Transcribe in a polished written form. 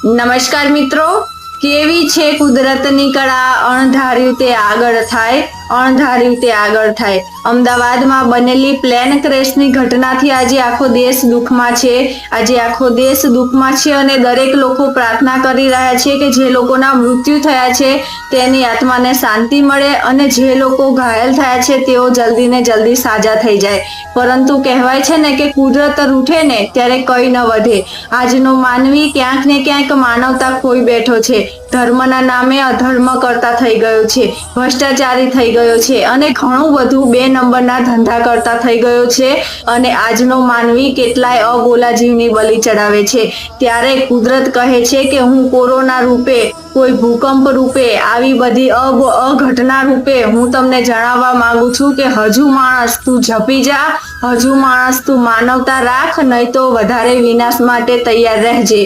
નમસ્કાર મિત્રો, કેવી છે કુદરતની કળા, અણધાર્યું તે આગળ થાય, અણધાર્યું તે આગળ થાય। અમદાવાદમાં બનેલી પ્લેન ક્રેશની ઘટનાથી આજે આખો દેશ દુઃખમાં છે। આજે આખો દેશ દુઃખમાં છે અને દરેક લોકો પ્રાર્થના કરી રહ્યા છે કે જે લોકોના મૃત્યુ થયા છે તેની આત્માને શાંતિ મળે અને જે લોકો ઘાયલ થયા છે તેઓ જલ્દી ને જલ્દી સાજા થઈ જાય। પરંતુ કહેવાય છે ને કે કુદરત રૂઠે ને ત્યારે કઈ ન વધે। આજનો માનવી ક્યાંક ને ક્યાંક માનવતા ખોઈ બેઠો છે। ધર્મના નામે અધર્મ કરતા થઈ ગયો છે, ભ્રષ્ટાચારી થઈ ગયો છે અને ઘણું બધું 2 નંબરના ધંધા કરતા થઈ ગયો છે અને આજનો માનવી કેટલાય અબોલા જીવની બલિ ચડાવે છે। ત્યારે કુદરત કહે છે કે હું કોરોના રૂપે, કોઈ ભૂકંપ રૂપે, આવી બધી અઘટના રૂપે હું તમને જણાવવા માંગુ છું કે હજુ માણસ તું ઝપી જા, હજુ માણસ તું માનવતા રાખ, નહીં તો વધારે વિનાશ માટે તૈયાર રહેજે।